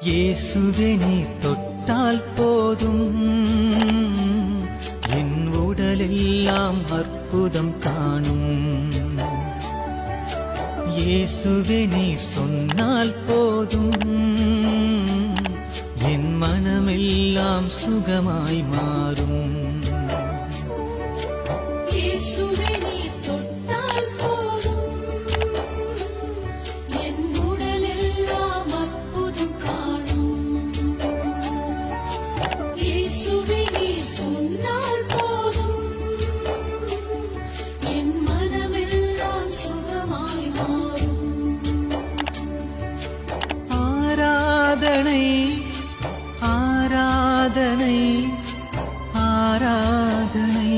இயேசுவே நீர் தொட்டால் போதும், என் உடலெல்லாம் அற்புதம் காணும். இயேசுவே நீர் சொன்னால் போதும், என் மனமெல்லாம் சுகமாய் மாறும். இயேசுவே நீர் தொட்டால் போதும், என் உடலெல்லாம் அற்புதம் காணும். இயேசுவே நீர் சொன்னால் போதும், என் மனமெல்லாம் சுகமாய் மாறும். ஆராதனை ஆராதனை ஆராதனை